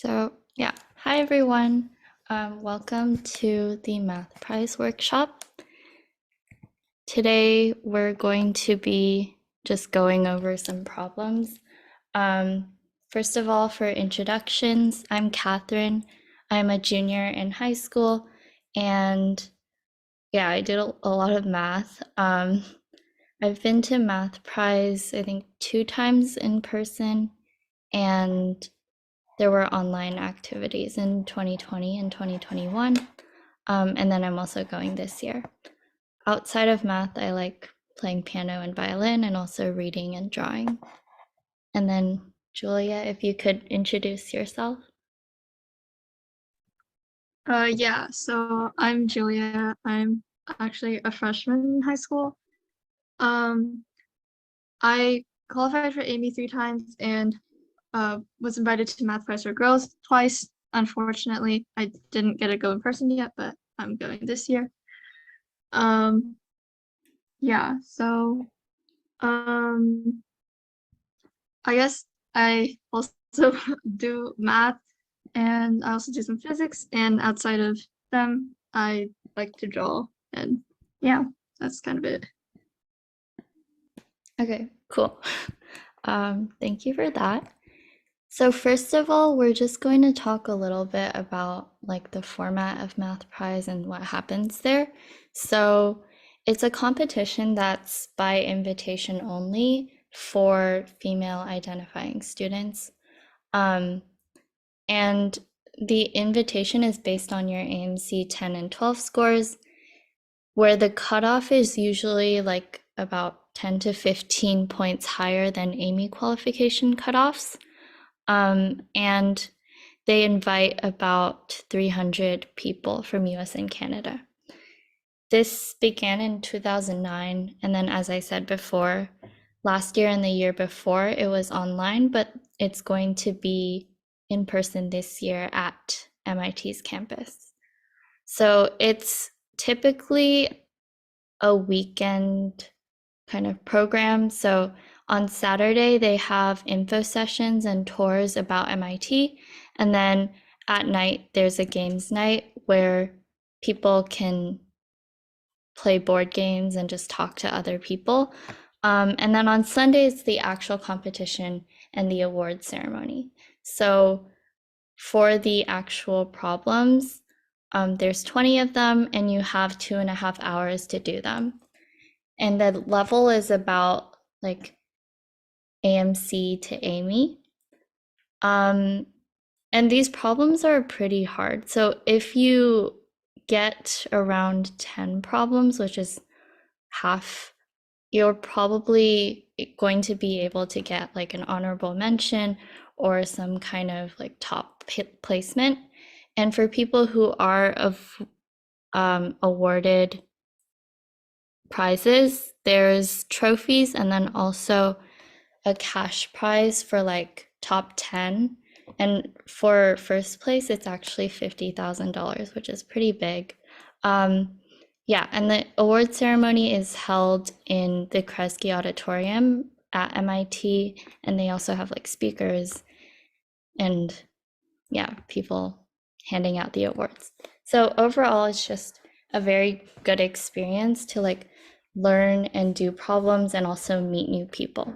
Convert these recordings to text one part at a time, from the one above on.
So yeah, hi everyone. Welcome to the Math Prize workshop. Today we're going to be just going over some problems. First of all, for introductions, I'm Catherine. I'm a junior in high school, and yeah, I did a lot of math. I've been to Math Prize, I think 2 times in person, and there were online activities in 2020 and 2021. And then I'm also going this year. Outside of math, I like playing piano and violin and also reading and drawing. And then Julia, if you could introduce yourself. So I'm Julia. I'm actually a freshman in high school. I qualified for Amy 3 times and was invited to Math Prize for Girls twice. Unfortunately, I didn't get to go in person yet, but I'm going this year. Um, yeah, so um, I guess I also do math and I also do some physics, and outside of them, I like to draw, and yeah, that's kind of it. Okay, cool. Thank you for that. So first of all, we're just going to talk a little bit about like the format of Math Prize and what happens there. So it's a competition that's by invitation only for female identifying students. And the invitation is based on your AMC 10 and 12 scores, where the cutoff is usually like about 10 to 15 points higher than Amy qualification cutoffs. And they invite about 300 people from US and Canada. This began in 2009, and then as I said before, last year and the year before it was online, but it's going to be in person this year at MIT's campus. So it's typically a weekend kind of program. So on Saturday, they have info sessions and tours about MIT. And then at night, there's a games night where people can play board games and just talk to other people. And then on Sundays, the actual competition and the award ceremony. So for the actual problems, there's 20 of them, and you have 2.5 hours to do them. And the level is about like AMC to Amy. And these problems are pretty hard. So if you get around 10 problems, which is half, you're probably going to be able to get like an honorable mention or some kind of like top placement. And for people who are awarded prizes, there's trophies and then also a cash prize for like top 10. And for first place, it's actually $50,000, which is pretty big. Yeah, and the award ceremony is held in the Kresge Auditorium at MIT, and they also have like speakers and yeah, people handing out the awards. So overall, it's just a very good experience to like learn and do problems and also meet new people.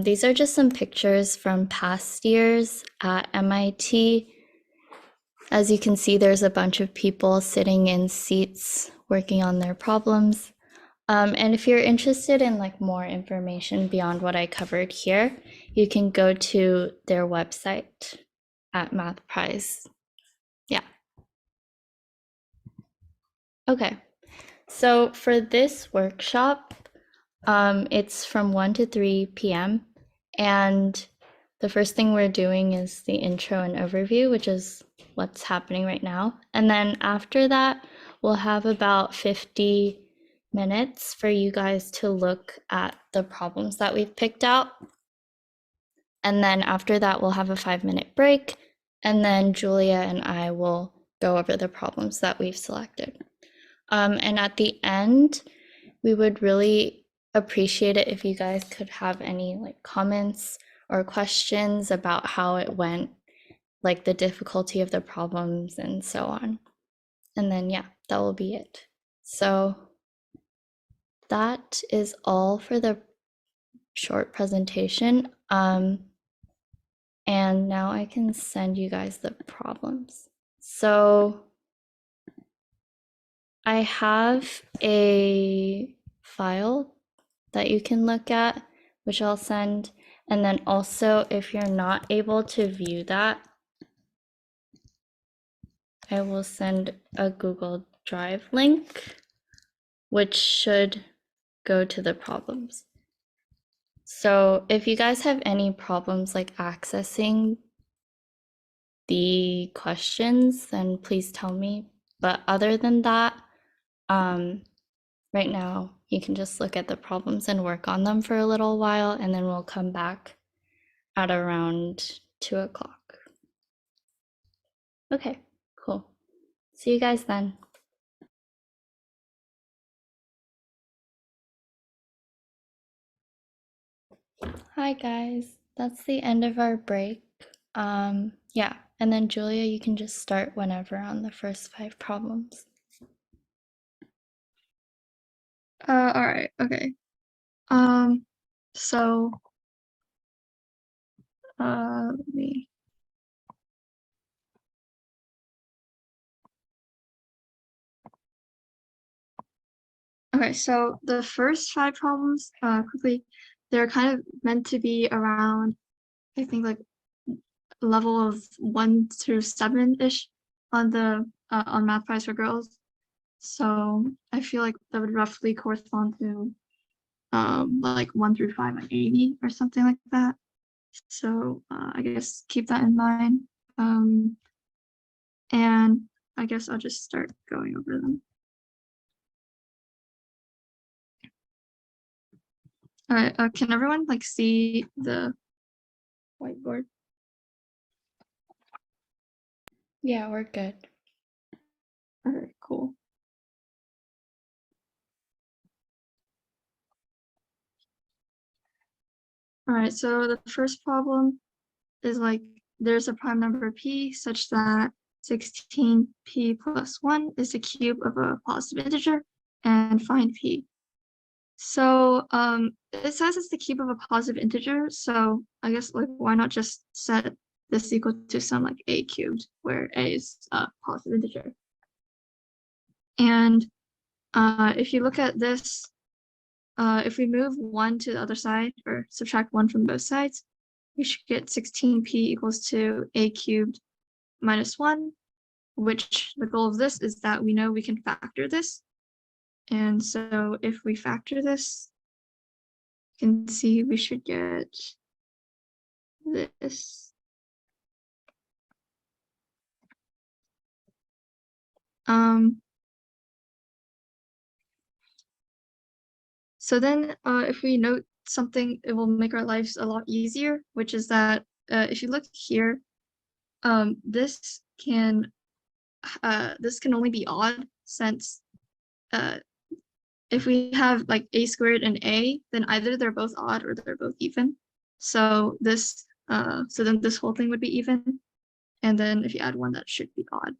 These are just some pictures from past years at MIT. As you can see, there's a bunch of people sitting in seats working on their problems. And if you're interested in like more information beyond what I covered here, you can go to their website at Math Prize. Yeah. Okay. So for this workshop, it's from 1 to 3 p.m. And the first thing we're doing is the intro and overview, which is what's happening right now. And then after that, we'll have about 50 minutes for you guys to look at the problems that we've picked out. And then after that, we'll have a 5-minute break. And then Julia and I will go over the problems that we've selected. And at the end, we would really appreciate it if you guys could have any like comments or questions about how it went, like the difficulty of the problems and so on. And then, yeah, that will be it. So that is all for the short presentation. And now I can send you guys the problems. So I have a file that you can look at, which I'll send. And then also, if you're not able to view that, I will send a Google Drive link, which should go to the problems. So if you guys have any problems like accessing the questions, then please tell me. But other than that, right now you can just look at the problems and work on them for a little while, and then we'll come back at around 2 o'clock. Okay, cool. See you guys then. Hi guys, that's the end of our break. Yeah, and then Julia, you can just start whenever on the first 5 problems. All right, okay. So let me. Okay, so the first 5 problems, quickly, they're kind of meant to be around, I think, like level of 1 through 7-ish on the on Math Prize for Girls. So I feel like that would roughly correspond to like 1 through 5 on 80 or something like that. So I guess keep that in mind. And I guess I'll just start going over them. All right, can everyone like see the whiteboard? Yeah, we're good. All right, cool. All right, so the first problem is like there's a prime number p such that 16p plus 1 is the cube of a positive integer, and find p. So it says it's the cube of a positive integer, so I guess like why not just set this equal to some like a cubed, where a is a positive integer. And if you look at this, if we move 1 to the other side or subtract 1 from both sides, we should get 16p equals to a cubed minus 1, which the goal of this is that we know we can factor this. And so if we factor this, you can see we should get this. So then if we note something, it will make our lives a lot easier, which is that if you look here, this can only be odd, since if we have like a squared and a, then either they're both odd or they're both even. So this so then this whole thing would be even, and then if you add 1, that should be odd.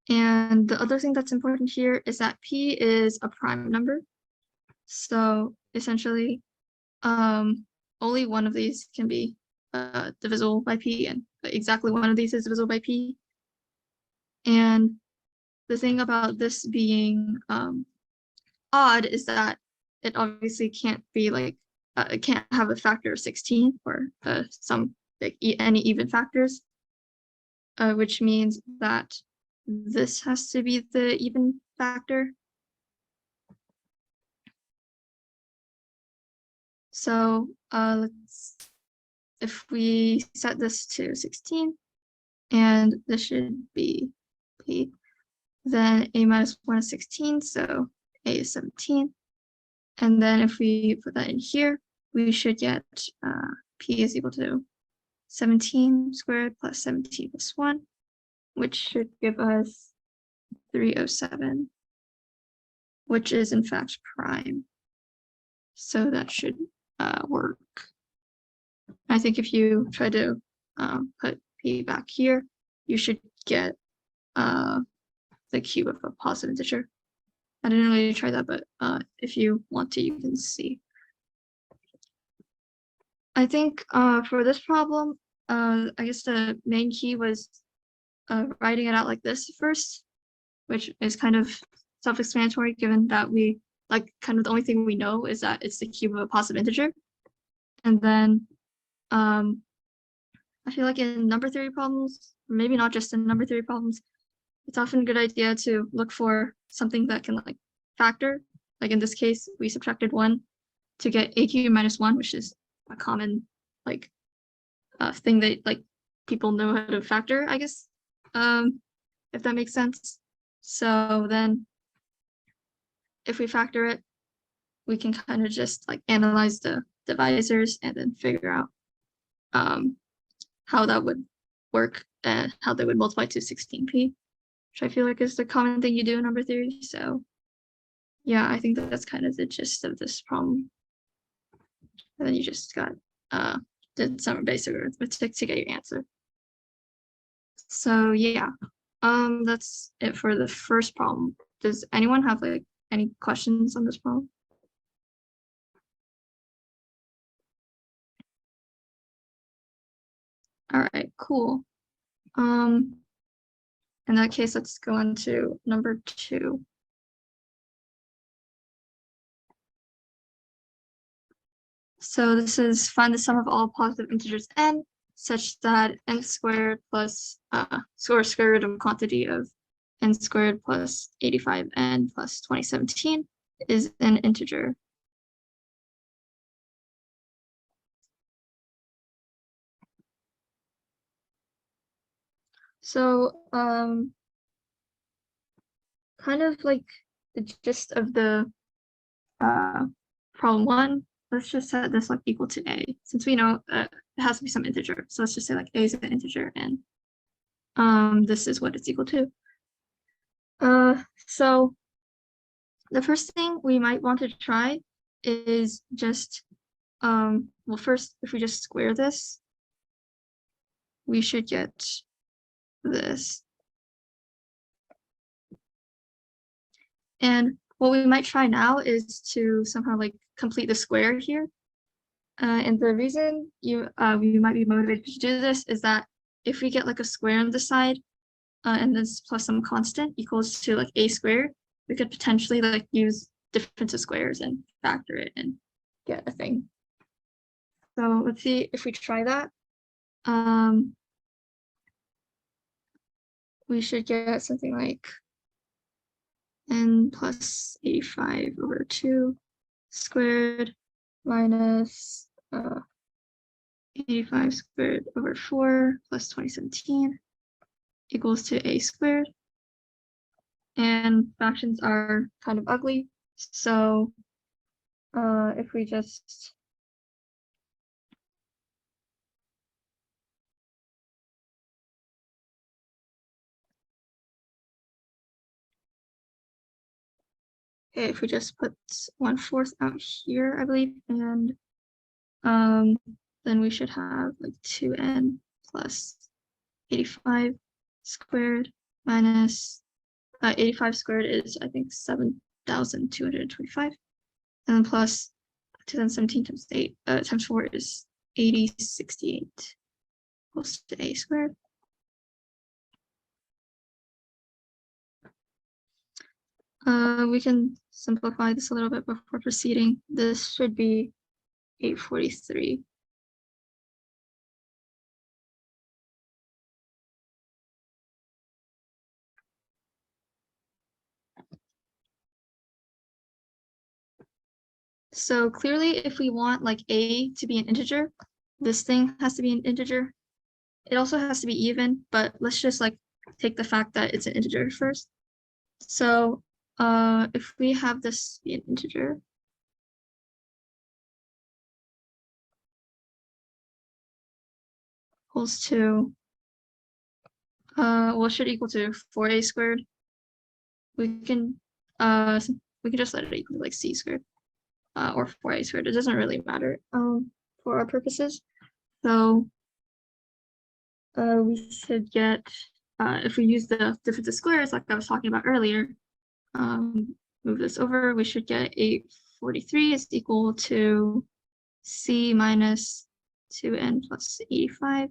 And the other thing that's important here is that p is a prime number. So essentially, only one of these can be divisible by p, and exactly one of these is divisible by p. And the thing about this being odd is that it obviously can't be like it can't have a factor of 16 or some like any even factors, which means that this has to be the even factor. So if we set this to 16, and this should be p, then a minus 1 is 16, so a is 17. And then if we put that in here, we should get p is equal to 17 squared plus 17 plus 1, which should give us 307, which is in fact prime. So that should work. I think if you try to put p back here, you should get the cube of a positive integer. I didn't really try that, but if you want to, you can see. I think for this problem, I guess the main key was writing it out like this first, which is kind of self-explanatory given that we like kind of the only thing we know is that it's the cube of a positive integer. And then I feel like in number theory problems, maybe not just in number theory problems, it's often a good idea to look for something that can like factor. Like in this case, we subtracted 1 to get a cubed minus 1, which is a common like thing that like people know how to factor, I guess, if that makes sense. So then if we factor it, we can kind of just like analyze the divisors and then figure out how that would work and how they would multiply to 16p, which I feel like is the common thing you do in number theory. So yeah, I think that's kind of the gist of this problem. And then you just got did some basic arithmetic to get your answer. So yeah, that's it for the first problem. Does anyone have like any questions on this problem? All right, cool. In that case, let's go on to number 2. So this is find the sum of all positive integers n such that n squared plus square root of a quantity of n squared plus 85n plus 2017 is an integer. So kind of like the gist of the problem 1, let's just set this like equal to a, since we know it has to be some integer. So let's just say like a is an integer and this is what it's equal to. So the first thing we might want to try is just well, first, if we just square this, we should get this. And what we might try now is to somehow like complete the square here. And the reason you might be motivated to do this is that if we get like a square on the side and this plus some constant equals to like a squared, we could potentially like use difference of squares and factor it and get a thing. So let's see if we try that. We should get something like n plus 85 over 2 squared minus 85 squared over 4 plus 2017 equals to a squared. And fractions are kind of ugly, so if we just if we just put 1/4 out here, I believe, and then we should have like 2n plus 85 squared minus 85 squared is I think 7,225, and then plus 2017 times 8 times 4 is 8068 equals to a squared. We can simplify this a little bit before proceeding. This should be 843. So clearly, if we want like a to be an integer, this thing has to be an integer. It also has to be even, but let's just like take the fact that it's an integer first. So if we have this be an integer, equals to well, should equal to 4a squared. We can just let it equal to like c squared or 4a squared. It doesn't really matter for our purposes. So we should get, if we use the difference of squares like I was talking about earlier, move this over, we should get 843 is equal to C minus 2n plus 85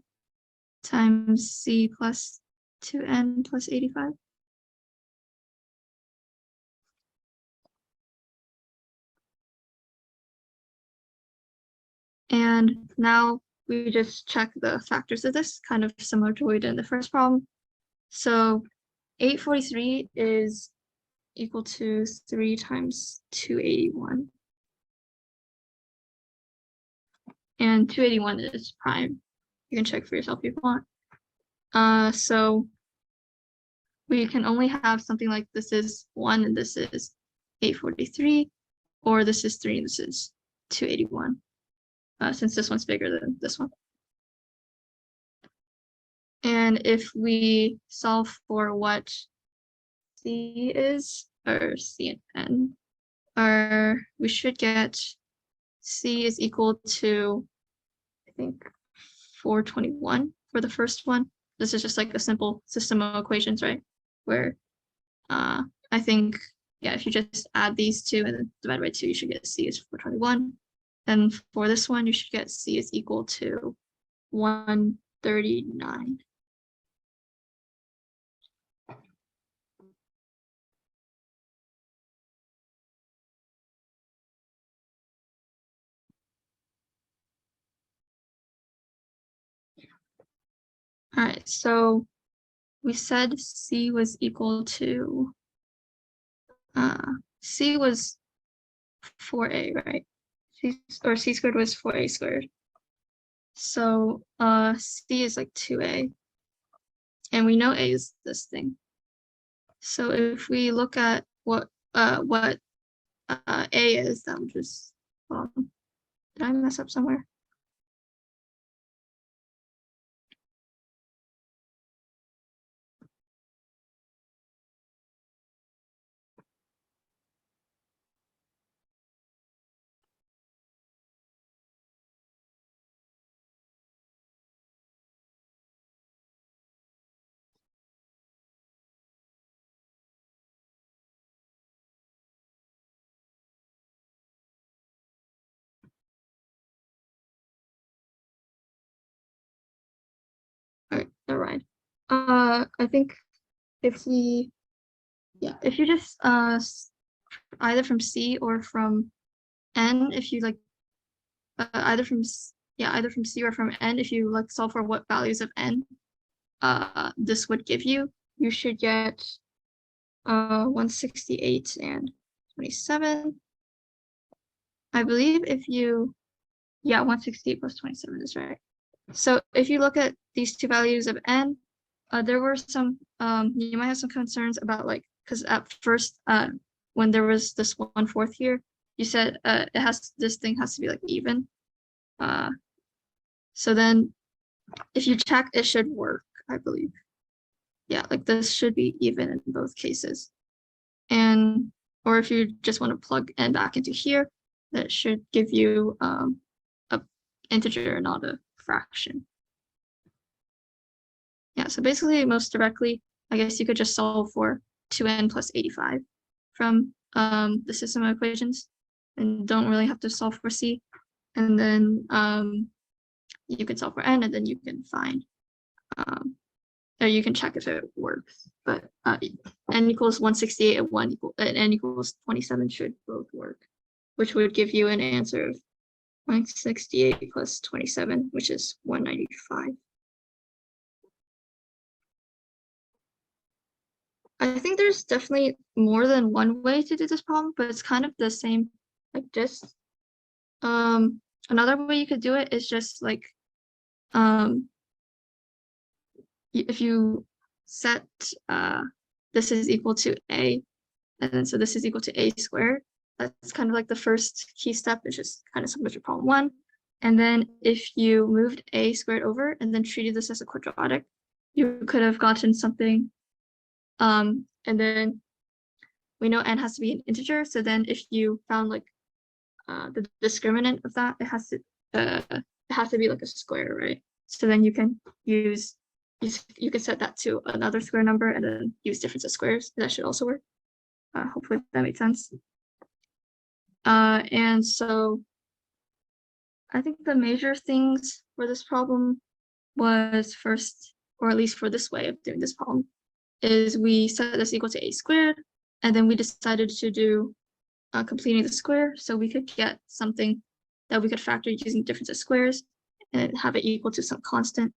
times C plus 2n plus 85. And now we just check the factors of this, kind of similar to what we did in the first problem. So 843 is equal to 3 times 281. And 281 is prime. You can check for yourself if you want. So we can only have something like this is 1 and this is 843, or this is 3 and this is 281, since this one's bigger than this one. And if we solve for what C is, or C and N, we should get C is equal to, I think, 421 for the first one. This is just like a simple system of equations, right? Where I think, yeah, if you just add these two and then divide by 2, you should get C is 421. And for this one, you should get C is equal to 139. All right, so we said C was equal to, C was 4a, right? C squared was 4a squared. So C is like 2a. And we know a is this thing. So if we look at what a is, that would just, did I mess up somewhere? All right, never mind. I think if we, yeah, if you just either from C or from N, if you like, either from C or from N, if you like solve for what values of N this would give you, you should get 168 and 27. I believe if you, yeah, 168 plus 27 is right. So if you look at these two values of N, there were some, you might have some concerns about, like, because at first, when there was this 1/4 here, you said this thing has to be like even. So then if you check, it should work, I believe. Yeah, like this should be even in both cases. And, or if you just want to plug N back into here, that should give you a integer, not a fraction. Yeah, so basically most directly, I guess you could just solve for 2n plus 85 from the system of equations and don't really have to solve for C. And then you can solve for N and then you can find, or you can check if it works. But N equals 168 and N equals 27 should both work, which would give you an answer of 168 plus 27, which is 195. I think there's definitely more than one way to do this problem, but it's kind of the same like this. Another way you could do it is just like, if you set this is equal to a, and then so this is equal to a squared. That's kind of like the first key step. It's just kind of similar to problem 1. And then if you moved a squared over and then treated this as a quadratic, you could have gotten something. And then we know n has to be an integer. So then if you found like the discriminant of that, it has to have to be like a square, right? So then you can use, you can set that to another square number and then use difference of squares. That should also work. Hopefully that makes sense. And so I think the major things for this problem was first, or at least for this way of doing this problem, is we set this equal to a squared, and then we decided to do completing the square so we could get something that we could factor using difference of squares and have it equal to some constant.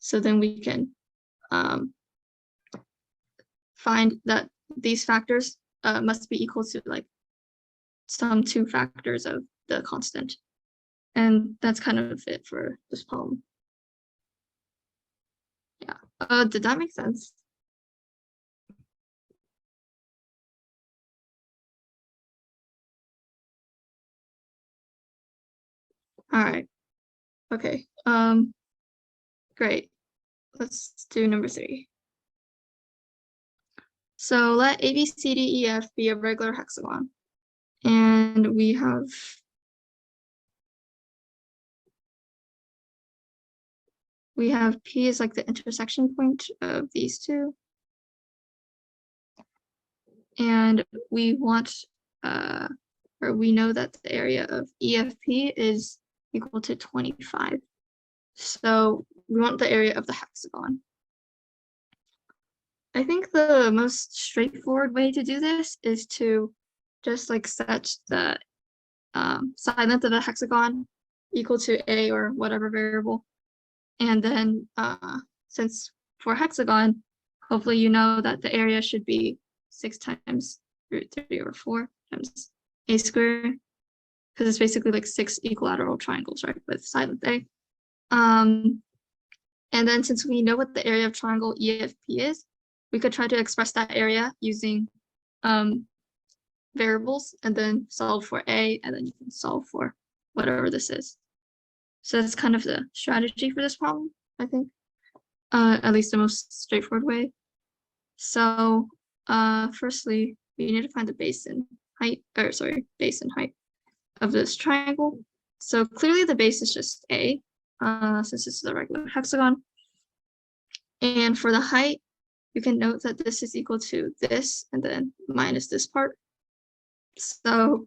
So then we can find that these factors must be equal to like some two factors of the constant. And that's kind of it for this problem. Yeah. Did that make sense? All right. Okay. Great. Let's do number 3. So let A, B, C, D, E, F be a regular hexagon. And we have P is like the intersection point of these two. And we want, or we know that the area of EFP is equal to 25. So we want the area of the hexagon. I think the most straightforward way to do this is to just like set the side length of the hexagon equal to a or whatever variable. And then since for hexagon, hopefully you know that the area should be 6 times root 3 over 4 times a squared, because it's basically like 6 equilateral triangles, right, with side length a. And then since we know what the area of triangle EFP is, we could try to express that area using variables and then solve for a, and then you can solve for whatever this is. So that's kind of the strategy for this problem, I think, at least the most straightforward way. So firstly, we need to find the base and height, or sorry, base and height of this triangle. So clearly the base is just a, since this is a regular hexagon. And for the height, you can note that this is equal to this and then minus this part. So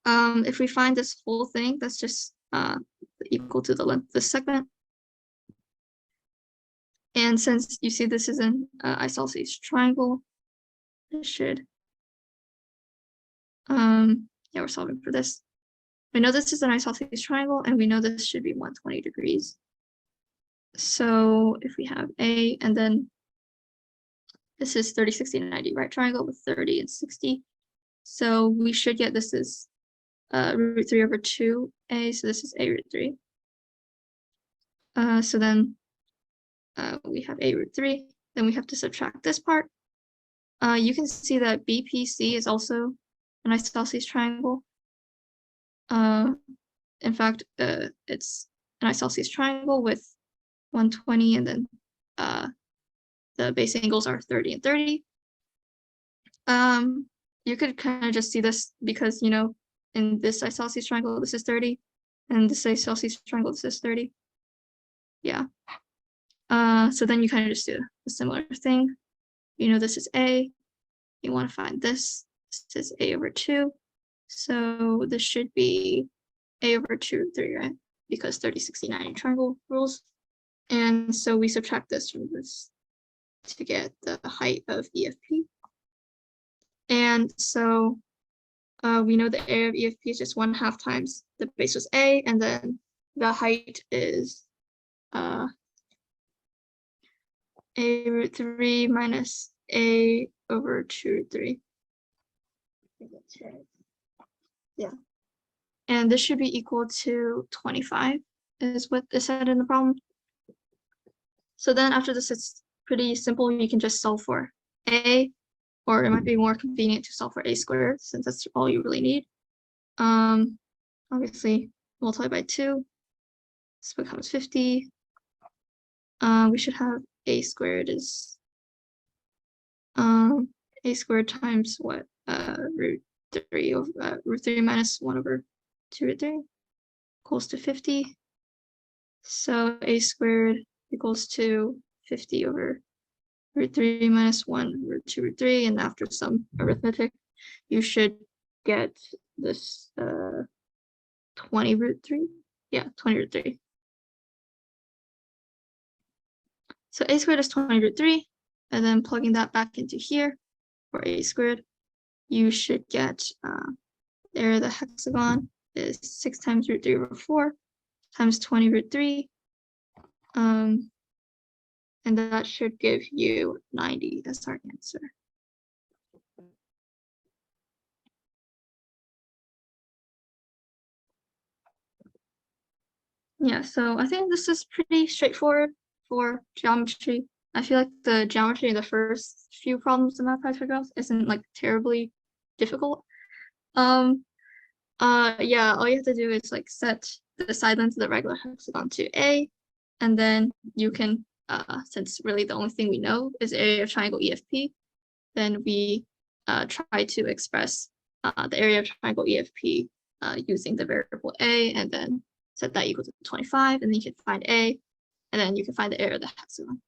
if we find this whole thing, that's just equal to the length of the segment. And since you see this is an isosceles triangle, it should, yeah, we're solving for this. We know this is an isosceles triangle, and we know this should be 120 degrees. So if we have A, and then this is 30, 60, 90, right triangle with 30 and 60. So we should get this is root 3 over 2a, so this is a root 3. So then we have a root 3, then we have to subtract this part. You can see that BPC is also an isosceles triangle. In fact, it's an isosceles triangle with 120, and then the base angles are 30 and 30. You could kind of just see this because, you know, in this isosceles triangle, this is 30, and this isosceles triangle, this is 30. Yeah. So then you kind of just do a similar thing. You know, this is A. You want to find this. This is A over 2. So this should be A over 2, 3, right? Because 30, 60, 90 triangle rules. And so we subtract this from this to get the height of EFP. And so we know the area of EFP is just 1/2 times the base was A, and then the height is A root 3 minus A over 2 root 3. Yeah. And this should be equal to 25 is what is said in the problem. So then after this, it's pretty simple. You can just solve for A, or it might be more convenient to solve for A squared since that's all you really need. Obviously multiply by 2. This becomes 50. We should have A squared is A squared times what? Root 3 over root 3 minus 1 over 2 root 3. equals to 50. So a squared equals to 50 over root 3 minus 1 root 2 root 3. And after some arithmetic, you should get this 20 root 3. Yeah, 20 root 3. So a squared is 20 root 3. And then plugging that back into here for a squared, you should get the area of the hexagon is 6 times root 3 over 4 times 20 root 3. And that should give you 90 as our answer. Yeah, so I think this is pretty straightforward for geometry. I feel like the geometry in the first few problems in Math Prize for Girls isn't like terribly difficult. Yeah, all you have to do is like set the side length of the regular hexagon to A, and then you can, since really the only thing we know is area of triangle EFP, then we try to express the area of triangle EFP using the variable A, and then set that equal to 25, and then you can find A, and then you can find the area of the hexagon.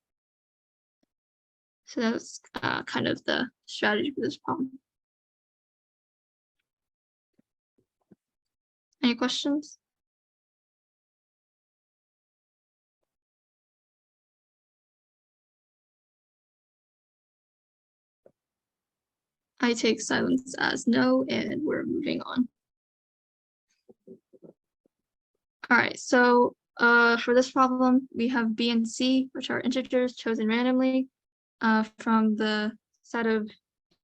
So that's kind of the strategy for this problem. Any questions? I take silence as no, and we're moving on. All right, so for this problem, we have B and C, which are integers chosen randomly from the set of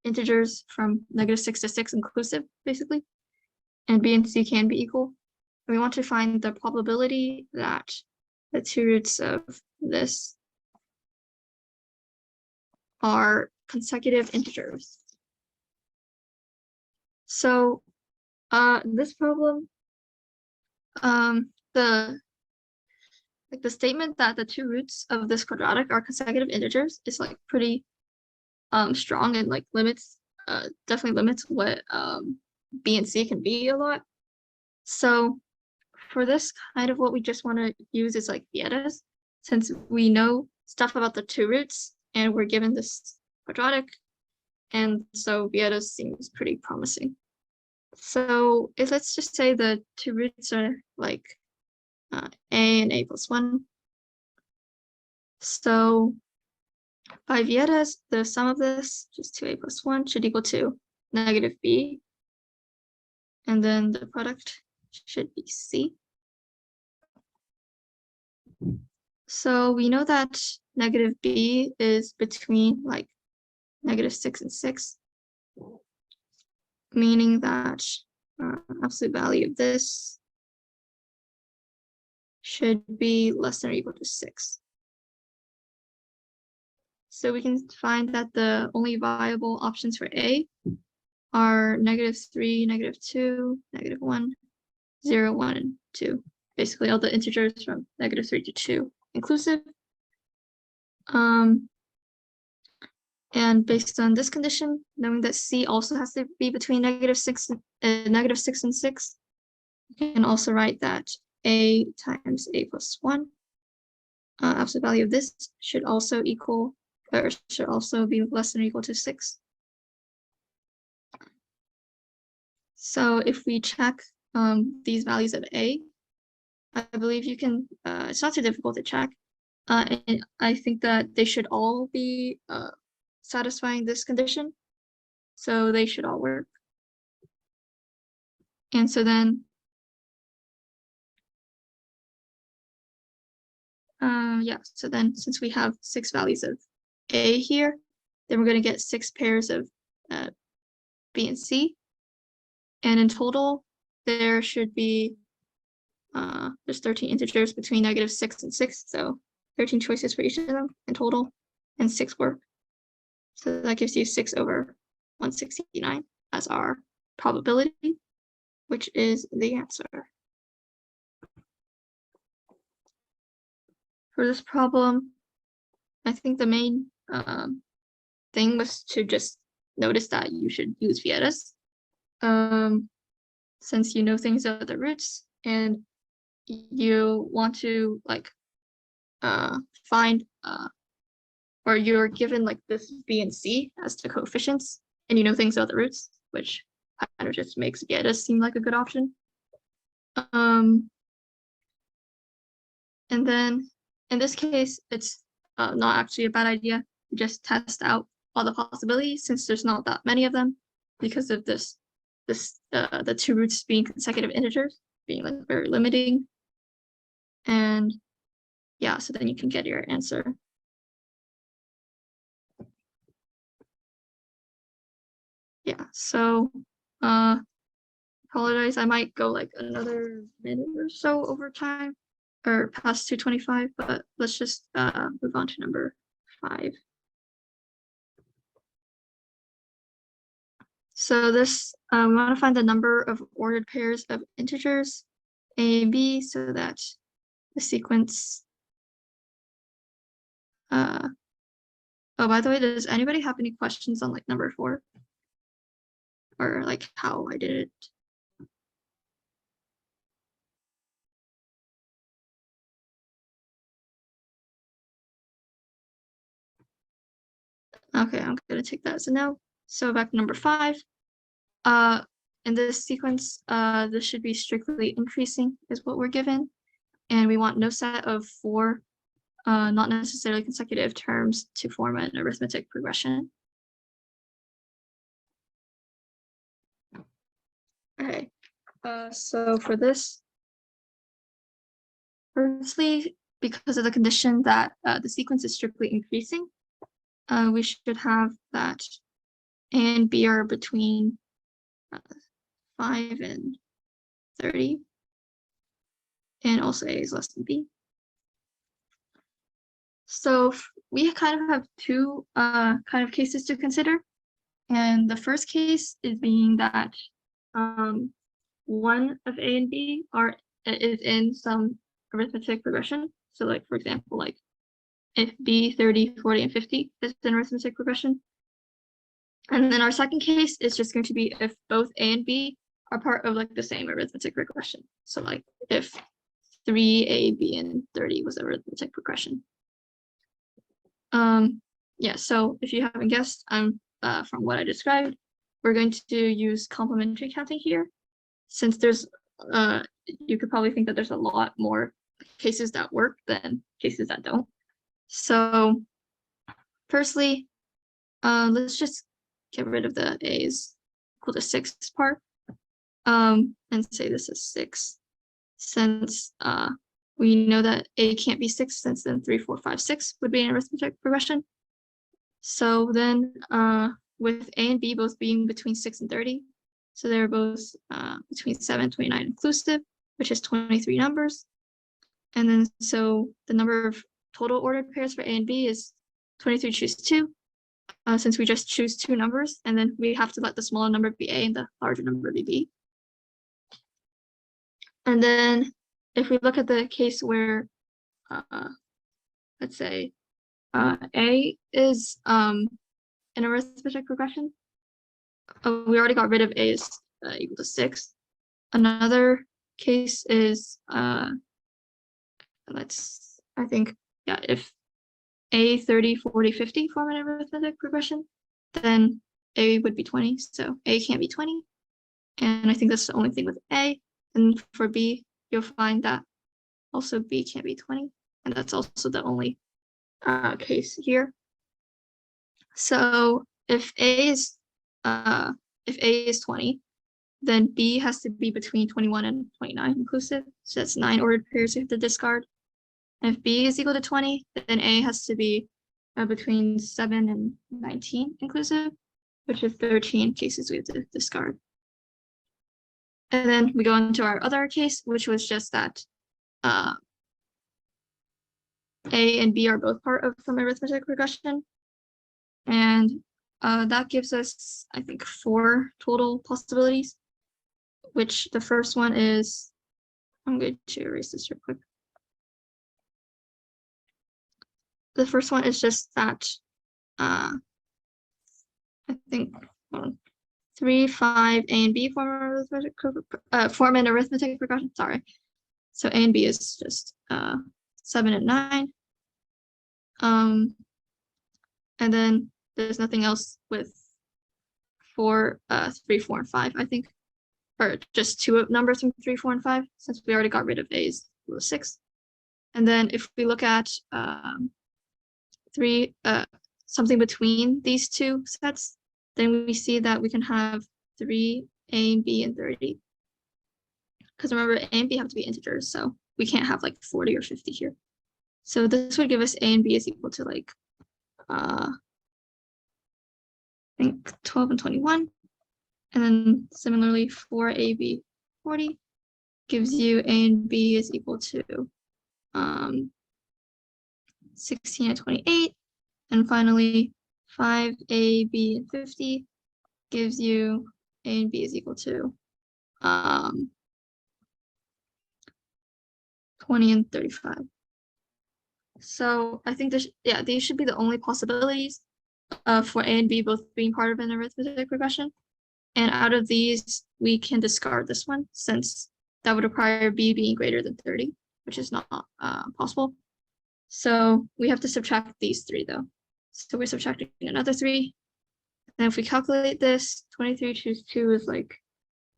integers from -6 to 6 inclusive, basically. And B and C can be equal. We want to find the probability that the two roots of this are consecutive integers. So this problem, the statement that the two roots of this quadratic are consecutive integers is like pretty strong, and like definitely limits what B and C can be a lot. So for this kind of what we just want to use is like Vietas, since we know stuff about the two roots and we're given this quadratic, and so Vietas seems pretty promising. So let's just say the two roots are like A and A plus 1. So by Vietas, the sum of this, just 2A plus 1, should equal to -B. And then the product should be C. So we know that -B is between like -6 and 6, meaning that absolute value of this should be less than or equal to 6. So we can find that the only viable options for A are -3, -2, -1, 0, 1, and 2. Basically all the integers from -3 to 2 inclusive. And based on this condition, knowing that C also has to be between -6 and 6, you can also write that A times A plus 1, absolute value of this should also equal, or should also be less than or equal to 6. So if we check these values of A, I believe you can, it's not too difficult to check. And I think that they should all be satisfying this condition. So they should all work. And so then, yeah, so then since we have 6 values of A here, then we're going to get 6 pairs of B and C. And in total, there should be, there's 13 integers between -6 and 6. So 13 choices for each of them in total, and 6 work. So that gives you 6 over 169 as our probability, which is the answer. For this problem, I think the main thing was to just notice that you should use Vietas, since you know things about the roots, and you want to like find or you're given like this B and C as the coefficients, and you know things about the roots, which kind of just makes YEA seem like a good option. And then in this case, it's not actually a bad idea to just test out all the possibilities since there's not that many of them because of the two roots being consecutive integers being like very limiting. And yeah, so then you can get your answer. Yeah, so apologize, I might go like another minute or so over time or past 2:25, but let's just move on to number 5. So this, we want to find the number of ordered pairs of integers A and B so that the sequence, oh, by the way, does anybody have any questions on like number 4? Or like how I did it? Okay, I'm gonna take that as a no. So back to number 5. In this sequence, this should be strictly increasing is what we're given. And we want no set of 4 not necessarily consecutive terms to form an arithmetic progression. Okay, so for this, firstly, because of the condition that the sequence is strictly increasing, we should have that A and B are between 5 and 30, and also A is less than B. So we kind of have 2 kind of cases to consider. And the first case is being that one of A and B is in some arithmetic progression. So like, for example, like if B 30, 40, and 50 is an arithmetic progression. And then our second case is just going to be if both A and B are part of like the same arithmetic progression. So like if 3A, B, and 30 was arithmetic progression. Yeah, so if you haven't guessed, from what I described, we're going to use complementary counting here. Since there's, you could probably think that there's a lot more cases that work than cases that don't. So firstly, let's just get rid of the A is equal to 6 part, and say this is 6, since we know that A can't be 6, since then 3, 4, 5, 6 would be an arithmetic progression. So then with A and B both being between 6 and 30, so they're both between 7 and 29 inclusive, which is 23 numbers. And then so the number of total ordered pairs for A and B is 23 choose 2, since we just choose 2 numbers, and then we have to let the smaller number be A and the larger number be B. And then if we look at the case where, let's say, A is an arithmetic progression, we already got rid of A is equal to 6. Another case is, I think, yeah, if A 30, 40, 50 form an arithmetic progression, then A would be 20, so A can't be 20. And I think that's the only thing with A. And for B, you'll find that also B can't be 20, and that's also the only case here. So if A is 20, then B has to be between 21 and 29 inclusive. So that's 9 ordered pairs you have to discard. And if B is equal to 20, then A has to be between 7 and 19 inclusive, which is 13 cases we have to discard. And then we go into our other case, which was just that A and B are both part of some arithmetic regression. And that gives us, I think, 4 total possibilities, which the first one is, I'm going to erase this real quick. The first one is just that, I think, 3, 5, A and B form an arithmetic progression. Sorry. So A and B is just 7 and 9. And then there's nothing else with 4, 3, 4, and 5, I think. Or just two numbers from 3, 4, and 5, since we already got rid of A's 6. And then if we look at 3, something between these two sets, then we see that we can have 3, A and B, and 30. Because remember, A and B have to be integers, so we can't have like 40 or 50 here. So this would give us A and B is equal to like, I think 12 and 21. And then similarly, 4AB 40 gives you A and B is equal to 16 and 28. And finally, 5AB and 50 gives you A and B is equal to 20 and 35. So I think this, yeah, these should be the only possibilities for A and B both being part of an arithmetic progression. And out of these, we can discard this one since that would require B being greater than 30, which is not possible. So we have to subtract these 3 though. So we're subtracting another 3. And if we calculate this, 23 choose 2 is like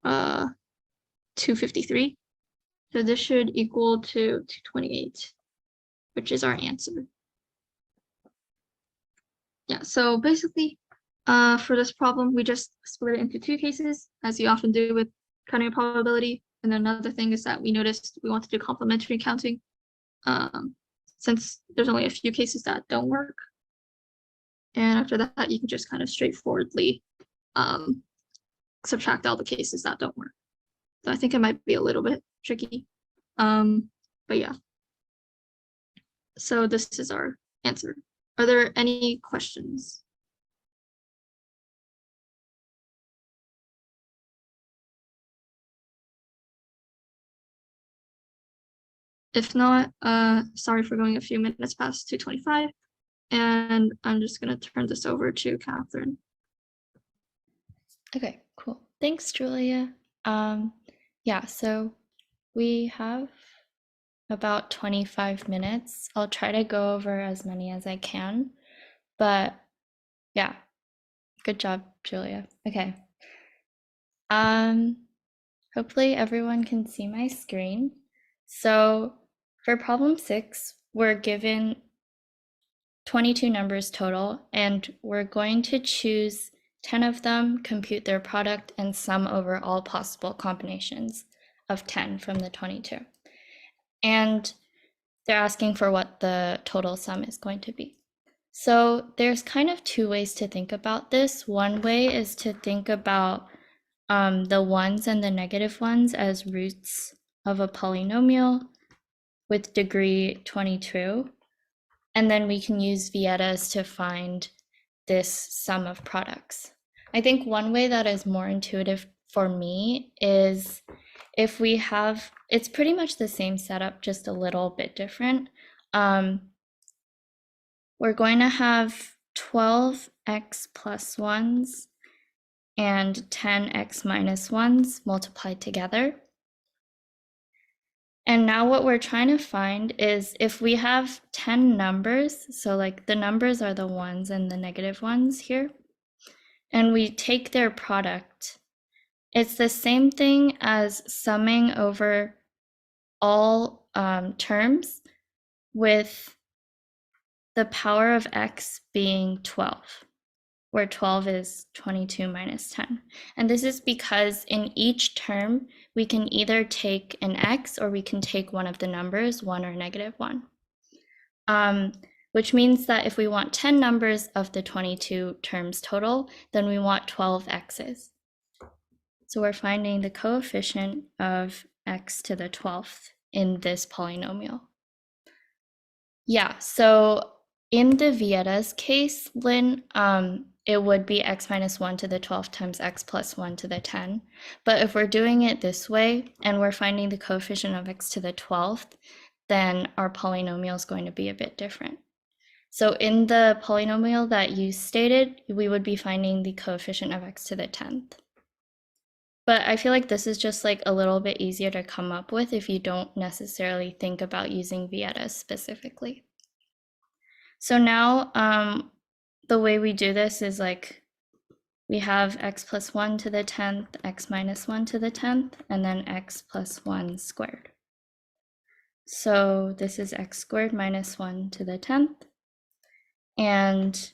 253. So this should equal to 228, which is our answer. Yeah, so basically, for this problem, we just split it into 2 cases, as you often do with counting a probability. And then another thing is that we noticed we want to do complementary counting, since there's only a few cases that don't work. And after that, you can just kind of straightforwardly subtract all the cases that don't work. So I think it might be a little bit tricky, but yeah. So this is our answer. Are there any questions? If not, sorry for going a few minutes past 2:25, and I'm just gonna turn this over to Catherine. Okay, cool. Thanks, Julia. Yeah, so we have about 25 minutes. I'll try to go over as many as I can, but yeah, good job, Julia. Okay. Hopefully everyone can see my screen. So for problem 6, we're given 22 numbers total, and we're going to choose 10 of them, compute their product, and sum over all possible combinations of 10 from the 22. And they're asking for what the total sum is going to be. So there's kind of 2 ways to think about this. One way is to think about the ones and the negative ones as roots of a polynomial with degree 22. And then we can use Vietas to find this sum of products. I think one way that is more intuitive for me is if we have, it's pretty much the same setup, just a little bit different. We're going to have 12x plus 1s and 10x minus 1s multiplied together. And now what we're trying to find is if we have 10 numbers, so like the numbers are the ones and the negative ones here, and we take their product, it's the same thing as summing over all terms with the power of x being 12, where 12 is 22 minus 10. And this is because in each term, we can either take an x or we can take one of the numbers, 1 or negative 1. Which means that if we want 10 numbers of the 22 terms total, then we want 12 x's. So we're finding the coefficient of x to the 12th in this polynomial. Yeah, so in the Vietas case, Lynn, it would be x minus 1 to the 12th times x plus 1 to the 10. But if we're doing it this way and we're finding the coefficient of x to the 12th, then our polynomial is going to be a bit different. So in the polynomial that you stated, we would be finding the coefficient of x to the 10th. But I feel like this is just like a little bit easier to come up with if you don't necessarily think about using Vietas specifically. So now the way we do this is like we have x plus 1 to the 10th, x minus 1 to the 10th, and then x plus 1 squared. So this is x squared minus 1 to the 10th, and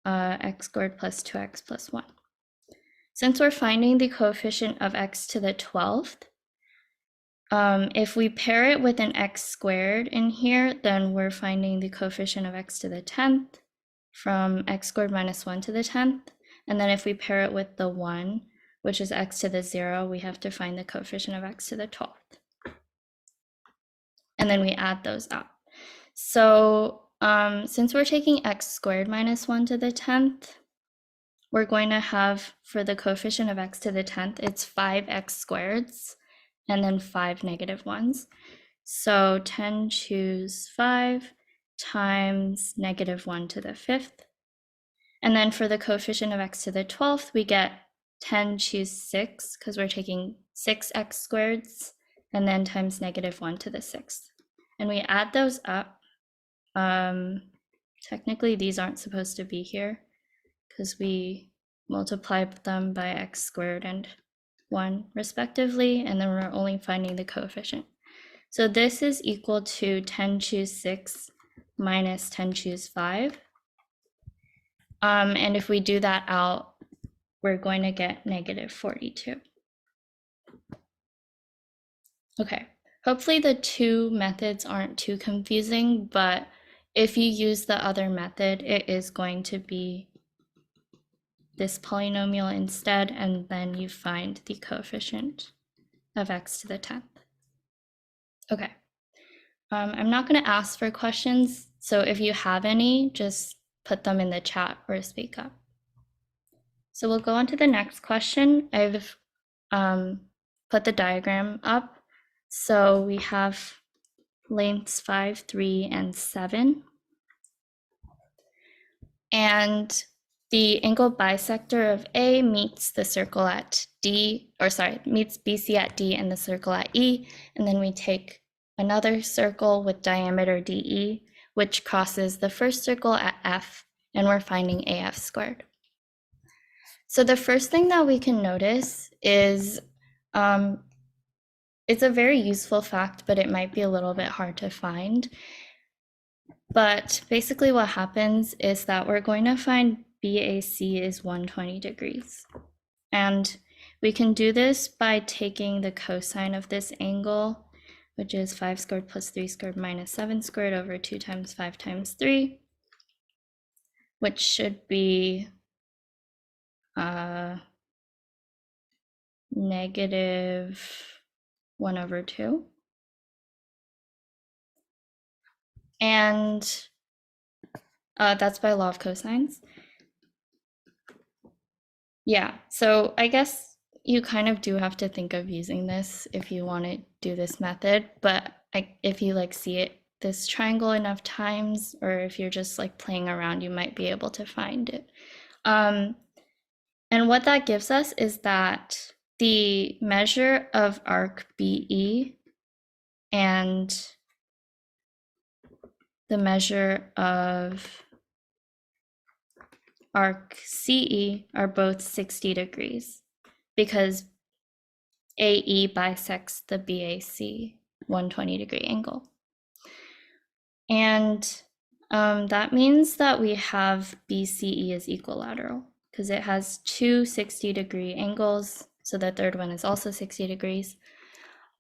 x squared plus 2x plus 1. Since we're finding the coefficient of x to the 12th, if we pair it with an x squared in here, then we're finding the coefficient of x to the 10th from x squared minus 1 to the 10th. And then if we pair it with the 1, which is x to the 0, we have to find the coefficient of x to the 12th. And then we add those up. So since we're taking x squared minus 1 to the 10th, we're going to have, for the coefficient of x to the 10th, it's 5x squareds, and then 5 negative ones. So 10 choose 5 times negative 1 to the 5th. And then for the coefficient of x to the 12th, we get 10 choose 6, because we're taking 6x squareds, and then times negative 1 to the 6th. And we add those up. Technically, these aren't supposed to be here, because we multiplied them by x squared and 1 respectively, and then we're only finding the coefficient. So this is equal to 10 choose 6 minus 10 choose 5. And if we do that out, we're going to get negative 42. Okay, hopefully the two methods aren't too confusing, but if you use the other method, it is going to be this polynomial instead, and then you find the coefficient of x to the 10th. Okay, I'm not going to ask for questions, so if you have any, just put them in the chat or speak up. So we'll go on to the next question. I've put the diagram up. So we have lengths 5, 3, and 7. And the angle bisector of A meets the circle at D, or sorry, meets BC at D and the circle at E. And then we take another circle with diameter DE, which crosses the first circle at F, and we're finding AF squared. So the first thing that we can notice is it's a very useful fact, but it might be a little bit hard to find. But basically what happens is that we're going to find BAC is 120 degrees. And we can do this by taking the cosine of this angle, which is 5 squared plus 3 squared minus 7 squared over 2 times 5 times 3, which should be negative 1 over 2. And that's by law of cosines. Yeah, so I guess you kind of do have to think of using this if you want to do this method, but if you like see it this triangle enough times, or if you're just like playing around, you might be able to find it. And what that gives us is that the measure of arc BE and the measure of arc CE are both 60 degrees because AE bisects the BAC 120 degree angle. And that means that we have BCE is equilateral because it has two 60 degree angles. So the third one is also 60 degrees.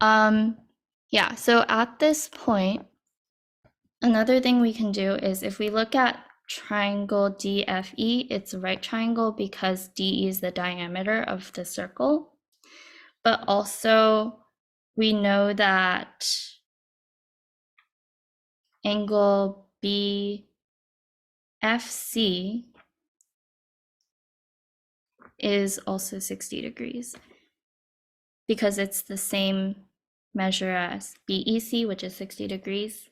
Yeah, so at this point, another thing we can do is if we look at triangle DFE, it's a right triangle because DE is the diameter of the circle. But also we know that angle BFC is also 60 degrees because it's the same measure as BEC, which is 60 degrees.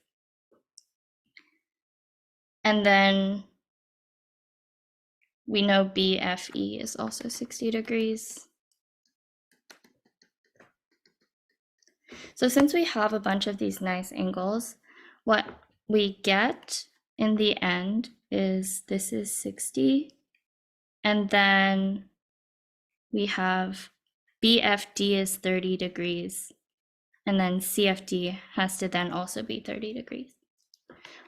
And then we know BFE is also 60 degrees. So since we have a bunch of these nice angles, what we get in the end is this is 60, and then we have BFD is 30 degrees, and then CFD has to then also be 30 degrees,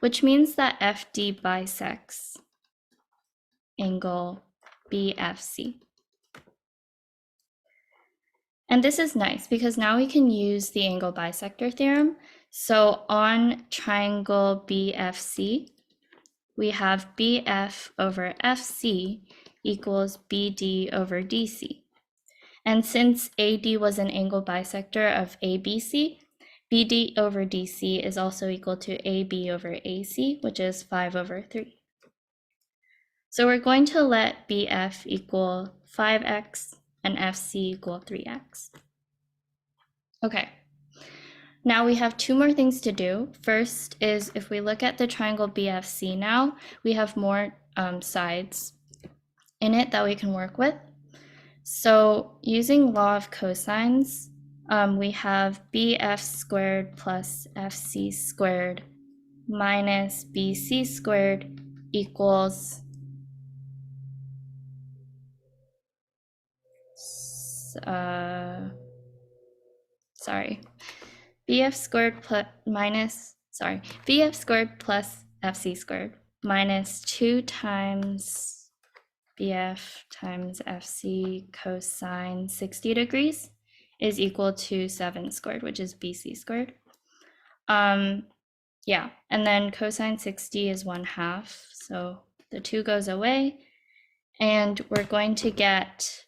which means that FD bisects angle BFC. And this is nice because now we can use the angle bisector theorem. So on triangle BFC, we have BF over FC equals BD over DC. And since AD was an angle bisector of ABC, BD over DC is also equal to AB over AC, which is 5 over 3. So we're going to let BF equal 5x and FC equal 3x. Okay, now we have two more things to do. First is if we look at the triangle BFC now, we have more sides in it that we can work with. So using law of cosines, we have BF squared plus FC squared minus BC squared equals BF squared plus BF squared plus FC squared minus 2 times BF times FC cosine 60 degrees is equal to 7 squared, which is BC squared. Yeah, and then cosine 60 is 1/2, so the 2 goes away, and we're going to get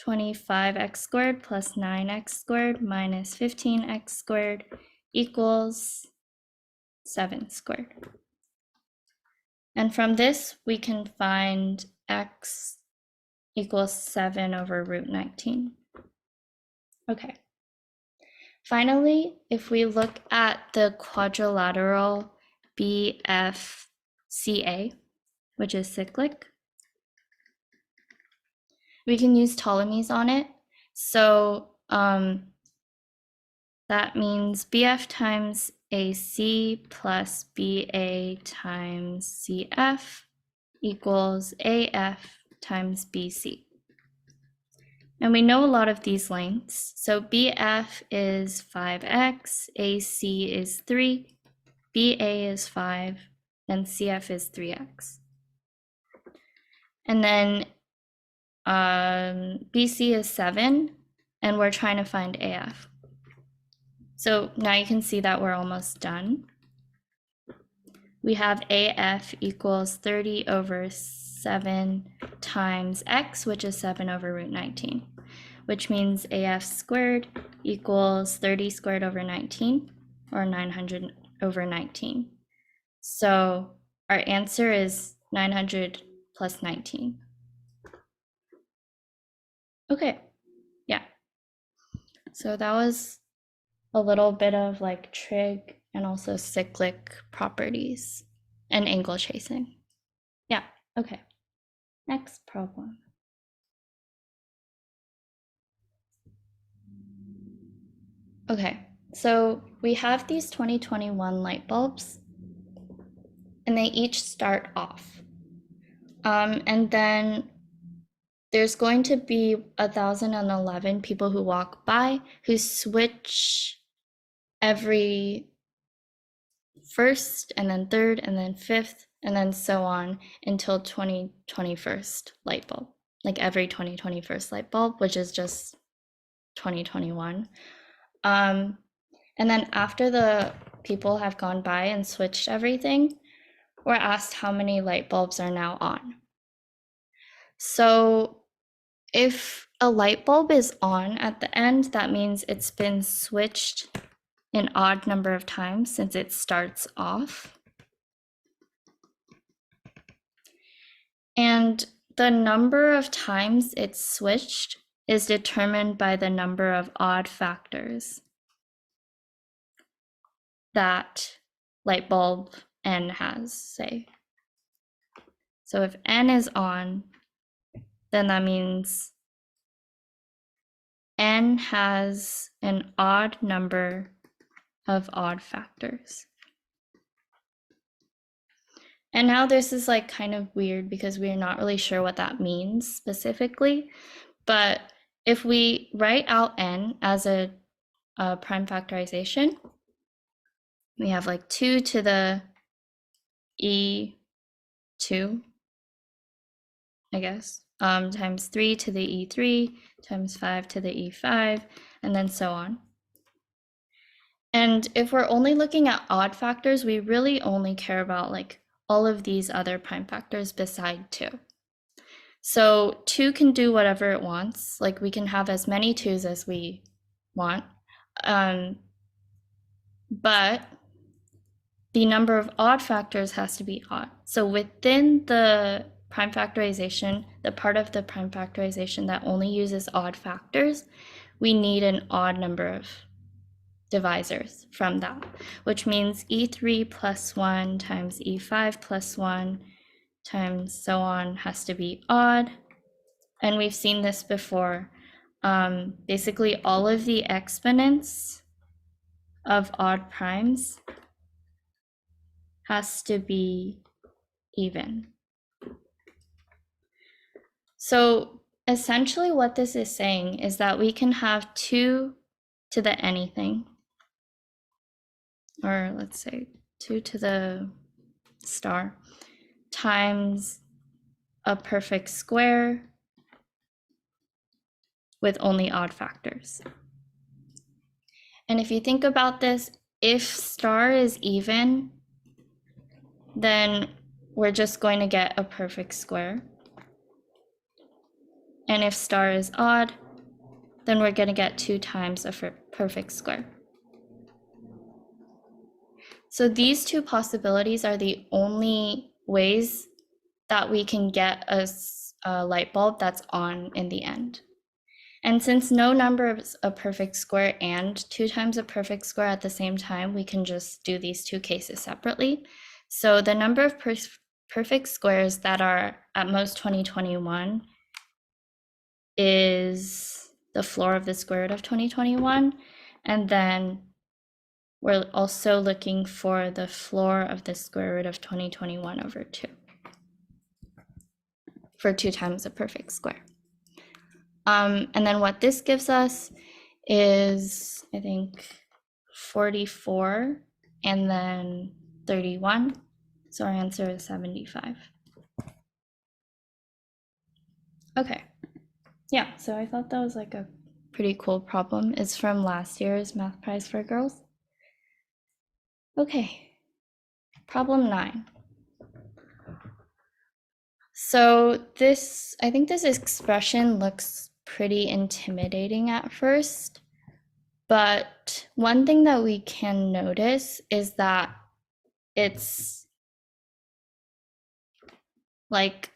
25x squared plus 9x squared minus 15x squared equals 7 squared. And from this, we can find x equals 7 over root 19. Okay. Finally, if we look at the quadrilateral BFCA, which is cyclic, we can use Ptolemy's on it. So that means BF times AC plus BA times CF equals AF times BC. And we know a lot of these lengths. So BF is 5x, AC is 3, BA is 5, and CF is 3x. And then BC is 7, and we're trying to find AF. So now you can see that we're almost done. We have AF equals 30 over 7 times x, which is 7 over root 19, which means AF squared equals 30 squared over 19, or 900 over 19. So our answer is 900 plus 19. Okay, yeah. So that was a little bit of like trig and also cyclic properties and angle tracing. Yeah, okay. Next problem. Okay, so we have these 2021 light bulbs, and they each start off. And then there's going to be 1,011 people who walk by who switch every first and then third and then fifth and then so on until 2021st light bulb, like every 2021st light bulb, which is just 2021. And then after the people have gone by and switched everything, we're asked how many light bulbs are now on. So if a light bulb is on at the end, that means it's been switched an odd number of times since it starts off. And the number of times it's switched is determined by the number of odd factors that light bulb N has, say. So if N is on, then that means n has an odd number of odd factors. And now this is like kind of weird because we're not really sure what that means specifically. But if we write out n as a prime factorization, we have like 2 to the e2, I guess, times 3 to the e3, times 5 to the e5, and then so on. And if we're only looking at odd factors, we really only care about like all of these other prime factors beside 2. So 2 can do whatever it wants. Like we can have as many 2s as we want. But the number of odd factors has to be odd. So within the prime factorization, the part of the prime factorization that only uses odd factors, we need an odd number of divisors from that, which means e3 plus 1 times e5 plus 1 times so on has to be odd. And we've seen this before. Basically, all of the exponents of odd primes has to be even. So essentially what this is saying is that we can have 2 to the anything, or let's say 2 to the star, times a perfect square with only odd factors. And if you think about this, if star is even, then we're just going to get a perfect square. And if star is odd, then we're going to get 2 times a perfect square. So these 2 possibilities are the only ways that we can get a light bulb that's on in the end. And since no number is a perfect square and 2 times a perfect square at the same time, we can just do these 2 cases separately. So the number of perfect squares that are at most 2021 is the floor of the square root of 2021. And then we're also looking for the floor of the square root of 2021 over 2 for 2 times a perfect square. And then what this gives us is, I think, 44 and then 31. So our answer is 75. Okay. Yeah, so I thought that was like a pretty cool problem. It's from last year's Math Prize for Girls. Okay, problem 9. So this, I think this expression looks pretty intimidating at first, but one thing that we can notice is that it's like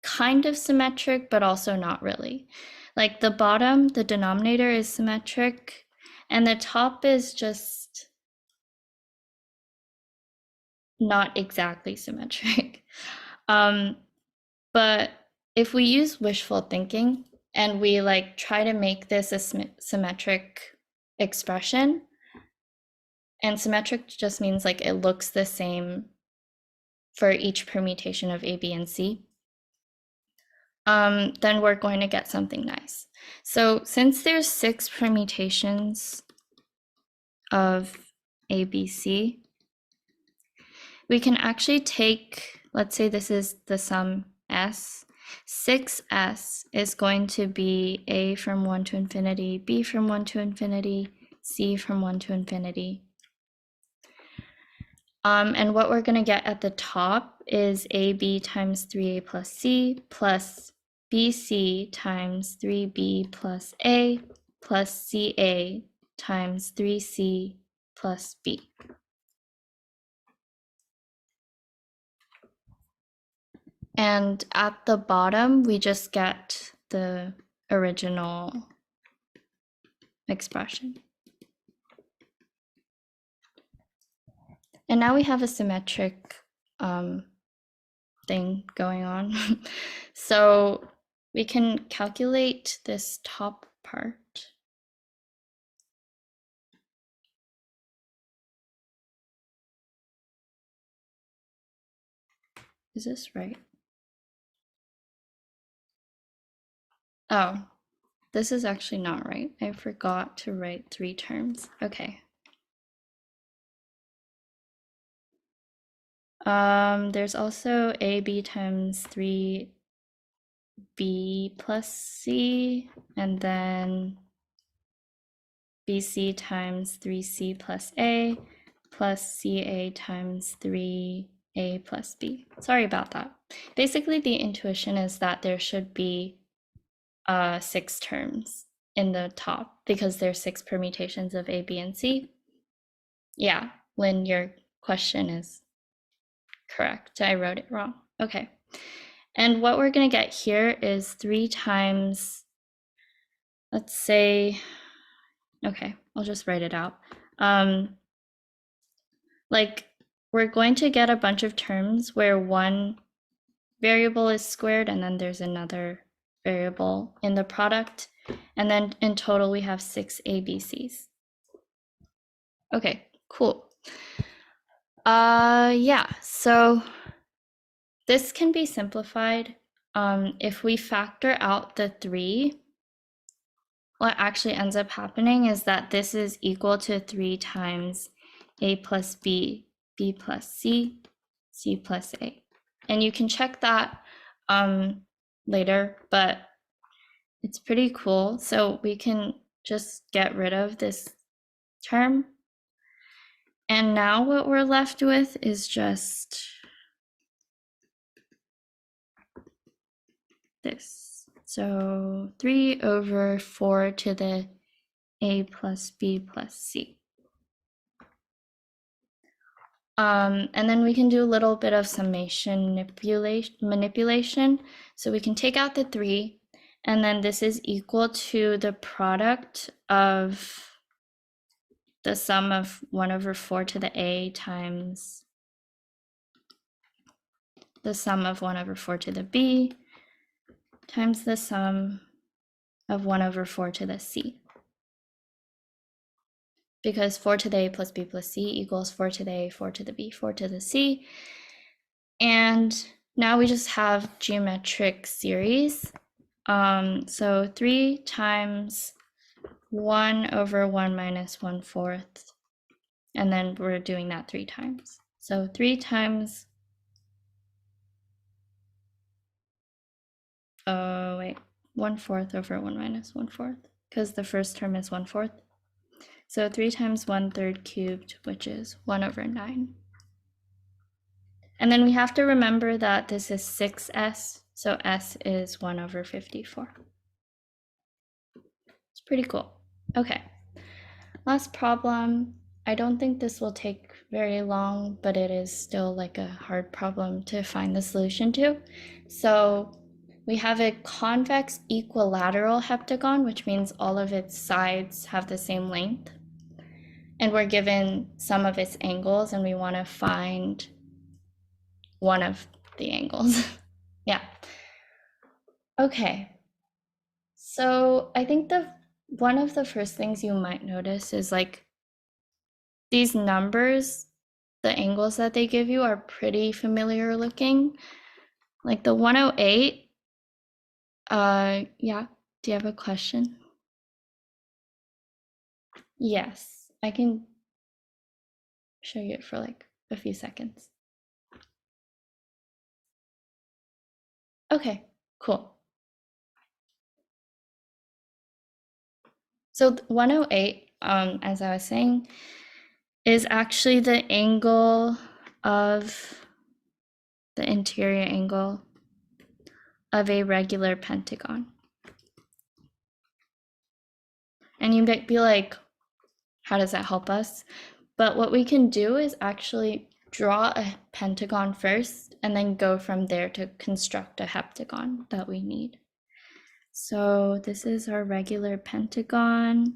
kind of symmetric, but also not really. Like the bottom, the denominator is symmetric, and the top is just not exactly symmetric. But if we use wishful thinking and we like try to make this a symmetric expression, and symmetric just means like it looks the same for each permutation of A, B, and C, then we're going to get something nice. So since there's 6 permutations of A, B, C, we can actually take, let's say this is the sum S. 6S is going to be A from 1 to infinity, B from 1 to infinity, C from 1 to infinity. And what we're going to get at the top is AB times 3A plus C plus BC times 3B plus A plus CA times 3C plus B. And at the bottom, we just get the original expression. And now we have a symmetric thing going on. So we can calculate this top part. Is this right? Oh, this is actually not right. I forgot to write 3 terms. Okay. There's also AB times 3B plus C, and then BC times 3C plus A, plus CA times 3A plus B. Sorry about that. Basically, the intuition is that there should be 6 terms in the top because there's 6 permutations of A, B, and C. Yeah, Lynn, your question is correct. I wrote it wrong. Okay. And what we're going to get here is 3 times, let's say, okay, I'll just write it out. Like, we're going to get a bunch of terms where one variable is squared and then there's another variable in the product. And then in total, we have 6 ABCs. Okay, cool. Yeah, so this can be simplified. If we factor out the 3, what actually ends up happening is that this is equal to 3 times A plus B, B plus C, C plus A. And you can check that later, but it's pretty cool. So we can just get rid of this term. And now what we're left with is just this. So 3 over 4 to the A plus B plus C. And then we can do a little bit of summation manipulation. So we can take out the 3, and then this is equal to the product of the sum of 1 over 4 to the A times the sum of 1 over 4 to the B times the sum of 1 over 4 to the C. Because 4 to the A plus B plus C equals 4 to the A, 4 to the B, 4 to the C. And now we just have geometric series. So 3 times 1 over 1 minus 1/4. And then we're doing that 3 times. So 3 times, 1/4 over 1 minus 1/4, because the first term is 1/4. So 3 times 1/3 cubed, which is 1 over 9. And then we have to remember that this is 6s, so s is 1 over 54. It's pretty cool. Okay, last problem. I don't think this will take very long, but it is still like a hard problem to find the solution to. So we have a convex equilateral heptagon, which means all of its sides have the same length. And we're given some of its angles, and we want to find one of the angles. Yeah. Okay. So I think one of the first things you might notice is like these numbers, the angles that they give you are pretty familiar looking. Like the 108, yeah, do you have a question? Yes, I can show you it for like a few seconds. Okay, cool. So 108, as I was saying, is actually the angle of the interior angle of a regular pentagon. And you might be like, how does that help us? But what we can do is actually draw a pentagon first and then go from there to construct a heptagon that we need. So this is our regular pentagon.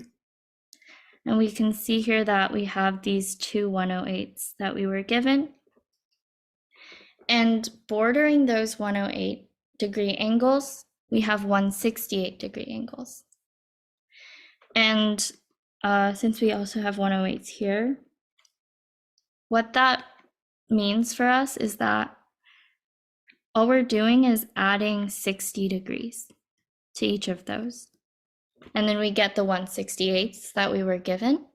And we can see here that we have these 2 108s that we were given. And bordering those 108-degree angles, we have 168-degree angles. And since we also have 108s here, what that means for us is that all we're doing is adding 60 degrees to each of those. And then we get the 168ths that we were given.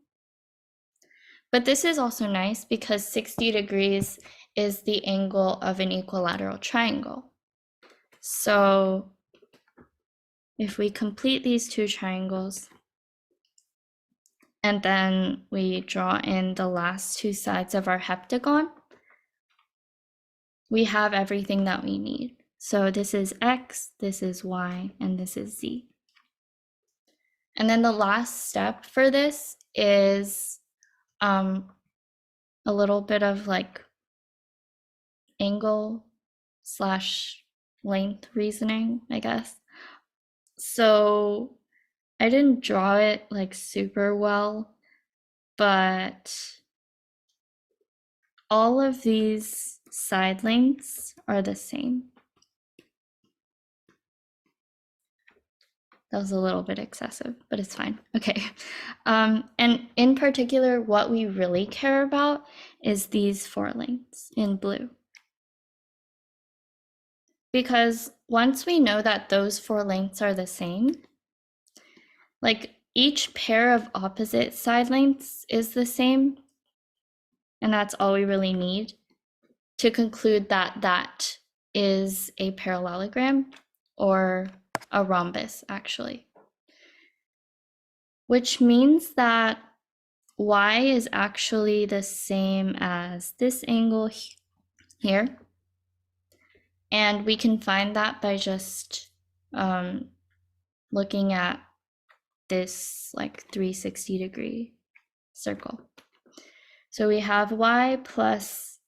But this is also nice because 60 degrees is the angle of an equilateral triangle. So if we complete these two triangles, and then we draw in the last two sides of our heptagon, we have everything that we need. So this is X, this is Y, and this is Z. And then the last step for this is a little bit of like angle / length reasoning, I guess. So I didn't draw it like super well, but all of these side lengths are the same. That was a little bit excessive, but it's fine. Okay. And in particular, what we really care about is these 4 lengths in blue. Because once we know that those 4 lengths are the same, like each pair of opposite side lengths is the same, and that's all we really need to conclude that that is a parallelogram or a rhombus, actually. Which means that y is actually the same as this angle here. And we can find that by just looking at this like 360-degree circle. So we have y plus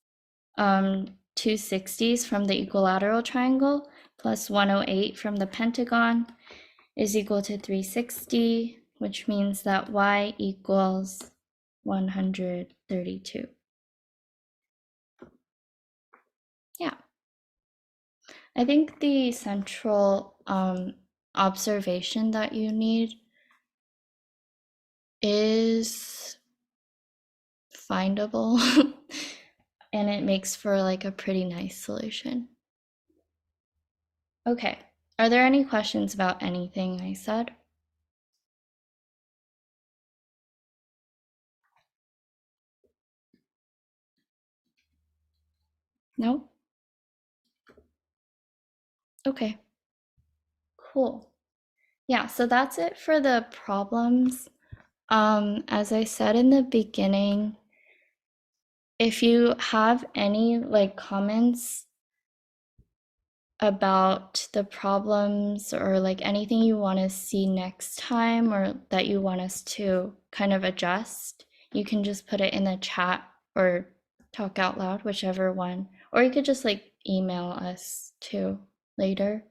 260s from the equilateral triangle plus 108 from the pentagon is equal to 360, which means that y equals 132. Yeah. I think the central observation that you need is findable and it makes for like a pretty nice solution. Okay, are there any questions about anything I said? No? Okay, cool. Yeah, so that's it for the problems. As I said in the beginning, if you have any like comments about the problems or like anything you want to see next time or that you want us to kind of adjust, you can just put it in the chat or talk out loud, whichever one, or you could just like email us too later.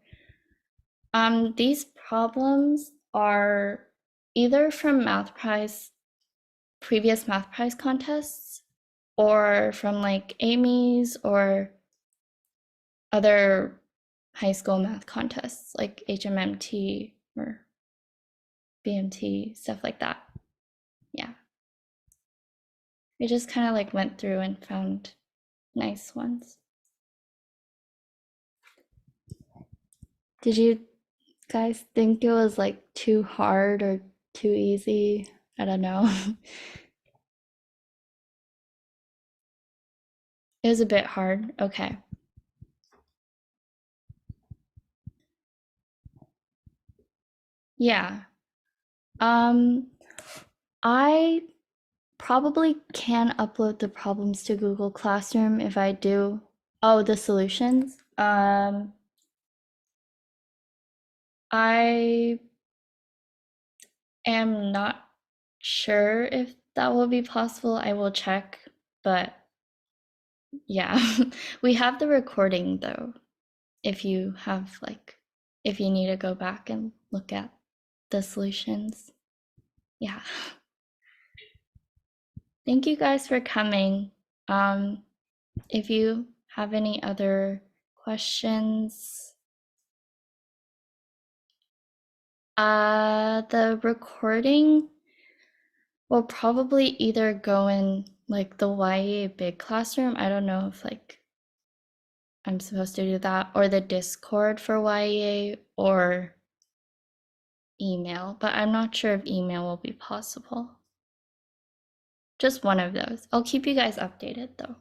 These problems are either from previous math prize contests, or from like Amy's or other high school math contests like HMMT or BMT, stuff like that. Yeah. We just kind of like went through and found nice ones. Did you guys think it was like too hard or too easy? I don't know. It was a bit hard. Okay. Yeah. I probably can upload the problems to Google Classroom if I do. Oh, the solutions. I am not sure if that will be possible. I will check, but yeah. We have the recording though. If you have like, if you need to go back and look at the solutions. Yeah. Thank you guys for coming. If you have any other questions, The recording will probably either go in like the YEA Big Classroom. I don't know if like I'm supposed to do that, or the Discord for YEA, or email, but I'm not sure if email will be possible. Just one of those. I'll keep you guys updated though.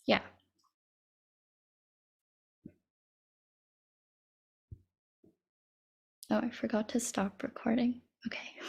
Yeah. Oh, I forgot to stop recording. Okay.